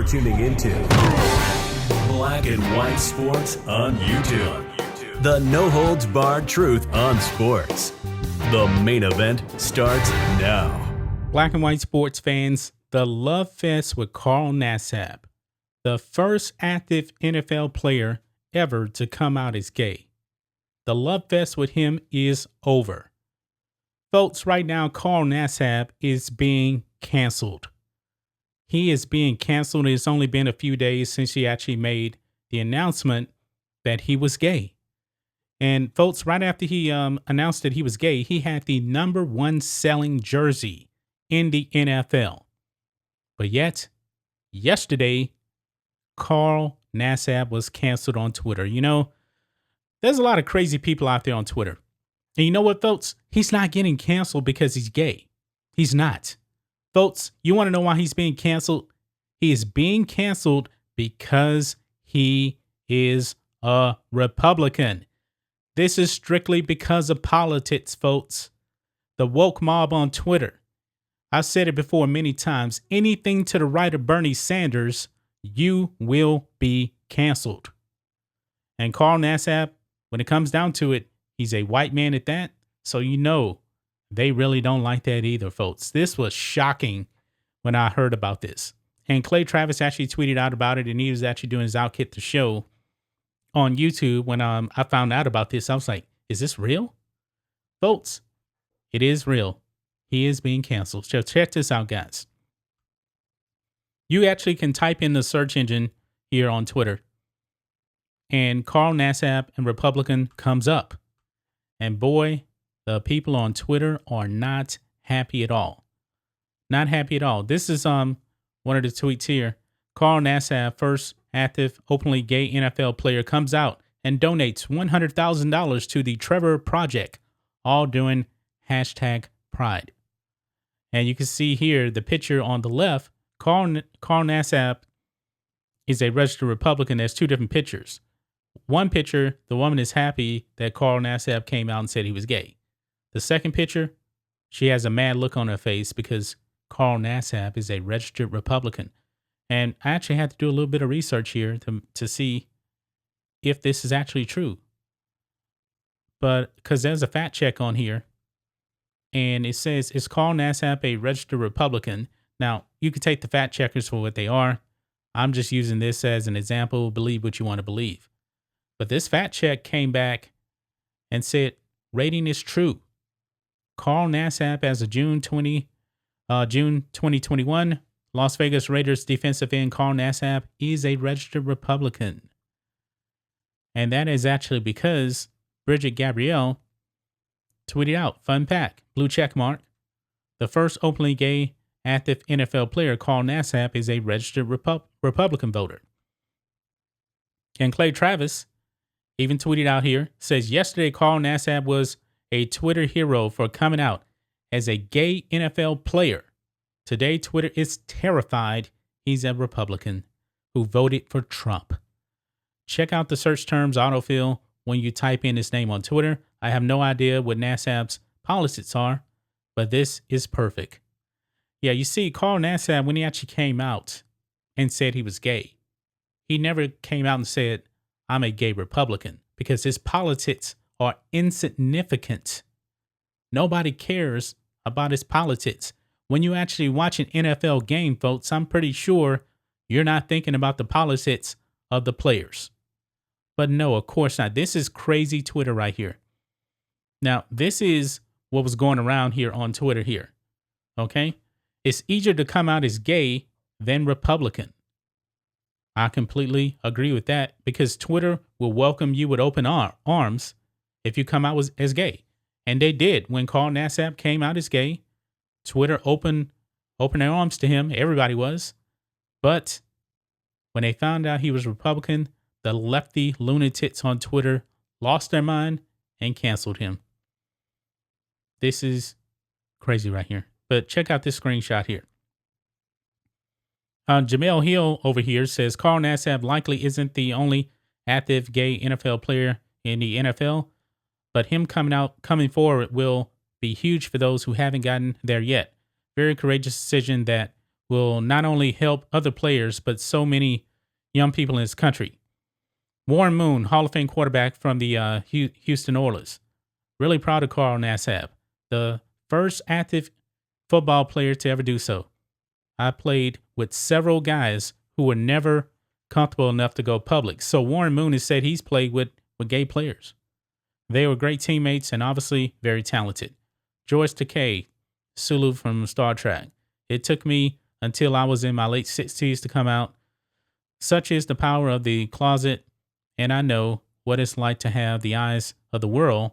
You're tuning into Black and White Sports on YouTube. The no-holds-barred truth on sports. The main event starts now. Black and White Sports fans, the Love Fest with Carl Nassib, the first active NFL player ever to come out as gay. The Love Fest with him is over. Folks, right now, Carl Nassib is being canceled. He is being canceled. It's only been a few days since he actually made the announcement that he was gay. And folks, right after he announced that he was gay, he had the number one selling jersey in the NFL. But yet, yesterday, Carl Nassib was canceled on Twitter. You know, there's a lot of crazy people out there on Twitter. And you know what, folks? He's not getting canceled because he's gay. He's not. Folks, you want to know why he's being canceled? He is being canceled because he is a Republican. This is strictly because of politics, folks. The woke mob on Twitter. I've said it before many times. Anything to the right of Bernie Sanders, you will be canceled. And Carl Nassib, when it comes down to it, he's a white man at that. So you know they really don't like that either, folks. This was shocking when I heard about this. And Clay Travis actually tweeted out about it, and he was actually doing his Outkick the Show on YouTube. When I found out about this, I was like, is this real? Folks, it is real. He is being canceled. So check this out, guys. You actually can type in the search engine here on Twitter, and Carl Nassib and Republican comes up. And boy, the people on Twitter are not happy at all. Not happy at all. This is one of the tweets here. Carl Nassib, first active openly gay NFL player, comes out and donates $100,000 to the Trevor Project, all doing #Pride. And you can see here the picture on the left. Carl Nassib is a registered Republican. There's two different pictures. One picture, the woman is happy that Carl Nassib came out and said he was gay. The second picture, she has a mad look on her face because Carl Nassib is a registered Republican. And I actually had to do a little bit of research here to see if this is actually true. But because there's a fact check on here, and it says, is Carl Nassib a registered Republican? Now, you can take the fact checkers for what they are. I'm just using this as an example. Believe what you want to believe. But this fact check came back and said, rating is true. Carl Nassib, as of June 2021, Las Vegas Raiders defensive end Carl Nassib is a registered Republican. And that is actually because Bridget Gabrielle tweeted out, fun fact, blue check mark. The first openly gay active NFL player, Carl Nassib, is a registered Republican voter. And Clay Travis even tweeted out here, says, yesterday Carl Nassib was a Twitter hero for coming out as a gay NFL player. Today, Twitter is terrified he's a Republican who voted for Trump. Check out the search terms autofill when you type in his name on Twitter. I have no idea what Nassib's politics are, but this is perfect. Yeah, you see, Carl Nassib, when he actually came out and said he was gay, he never came out and said, I'm a gay Republican, because his politics are insignificant. Nobody cares about his politics. When you actually watch an NFL game, folks, I'm pretty sure you're not thinking about the politics of the players. But no, of course not. This is crazy Twitter right here. Now, this is what was going around here on Twitter here. Okay? It's easier to come out as gay than Republican. I completely agree with that, because Twitter will welcome you with open arms if you come out as gay. And they did. When Carl Nassib came out as gay, Twitter opened their arms to him. Everybody was. But when they found out he was Republican, the lefty lunatics on Twitter lost their mind and canceled him. This is crazy right here. But check out this screenshot here. Jamel Hill over here says Carl Nassib likely isn't the only active gay NFL player in the NFL, but him coming forward will be huge for those who haven't gotten there yet. Very courageous decision that will not only help other players, but so many young people in this country. Warren Moon, Hall of Fame quarterback from the Houston Oilers. Really proud of Carl Nassib, the first active football player to ever do so. I played with several guys who were never comfortable enough to go public. So Warren Moon has said he's played with gay players. They were great teammates and obviously very talented. George Takei, Sulu from Star Trek. It took me until I was in my late 60s to come out. Such is the power of the closet, and I know what it's like to have the eyes of the world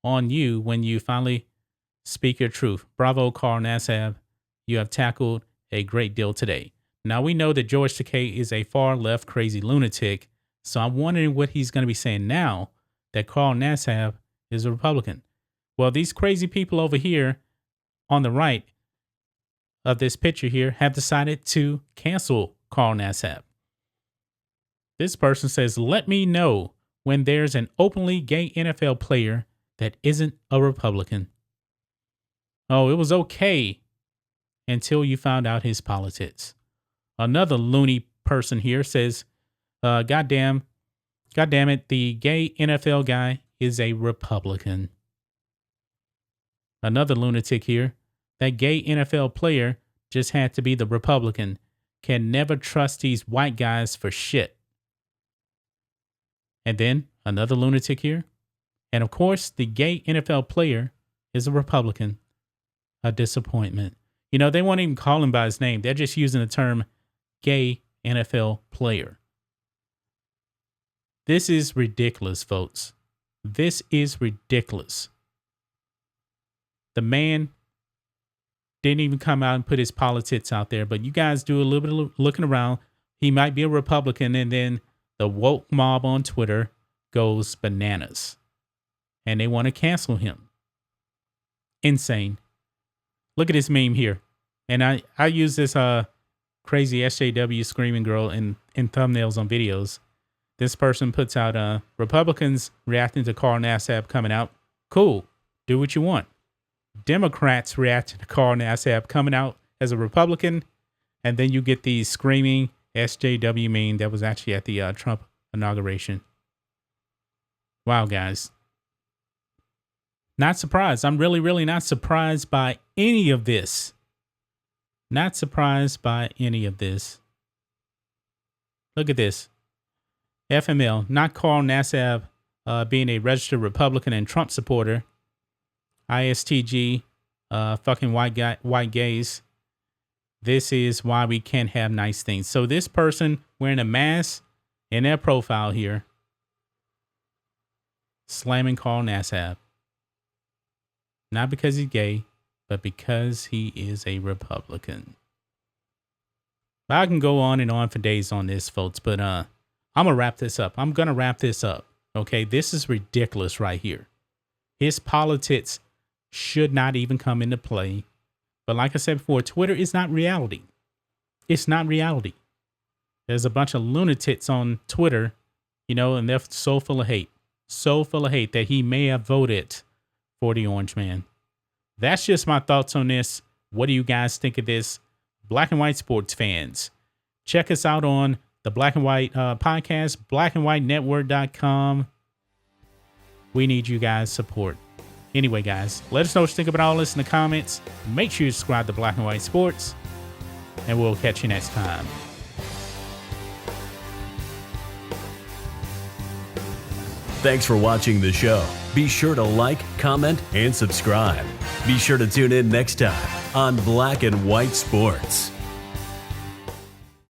on you when you finally speak your truth. Bravo, Carl Nassib. You have tackled a great deal today. Now, we know that George Takei is a far left crazy lunatic, so I'm wondering what he's going to be saying now that Carl Nassib is a Republican. Well, these crazy people over here on the right of this picture here have decided to cancel Carl Nassib. This person says, let me know when there's an openly gay NFL player that isn't a Republican. Oh, it was okay until you found out his politics. Another loony person here says, God damn it, the gay NFL guy is a Republican. Another lunatic here, that gay NFL player just had to be the Republican. Can never trust these white guys for shit. And then another lunatic here. And of course, the gay NFL player is a Republican. A disappointment. You know, they won't even call him by his name. They're just using the term gay NFL player. This is ridiculous, folks. This is ridiculous. The man didn't even come out and put his politics out there, but you guys do a little bit of looking around. He might be a Republican, and then the woke mob on Twitter goes bananas, and they want to cancel him. Insane. Look at this meme here. And I use this crazy SJW screaming girl in thumbnails on videos. This person puts out Republicans reacting to Carl Nassib coming out. Cool. Do what you want. Democrats reacting to Carl Nassib coming out as a Republican. And then you get the screaming SJW meme that was actually at the Trump inauguration. Wow, guys. Not surprised. I'm really, really not surprised by any of this. Not surprised by any of this. Look at this. FML, not Carl Nassib being a registered Republican and Trump supporter. ISTG, fucking white gays. This is why we can't have nice things. So this person wearing a mask in their profile here, slamming Carl Nassib. Not because he's gay, but because he is a Republican. I can go on and on for days on this, folks, but I'm going to wrap this up. I'm going to wrap this up. Okay, this is ridiculous right here. His politics should not even come into play. But like I said before, Twitter is not reality. It's not reality. There's a bunch of lunatics on Twitter, you know, and they're so full of hate. So full of hate that he may have voted for the Orange Man. That's just my thoughts on this. What do you guys think of this? Black and White sports fans, check us out on the Black and White podcast, blackandwhitenetwork.com. We need you guys' support. Anyway, guys, let us know what you think about all this in the comments. Make sure you subscribe to Black and White Sports, and we'll catch you next time. Thanks for watching the show. Be sure to like, comment, and subscribe. Be sure to tune in next time on Black and White Sports.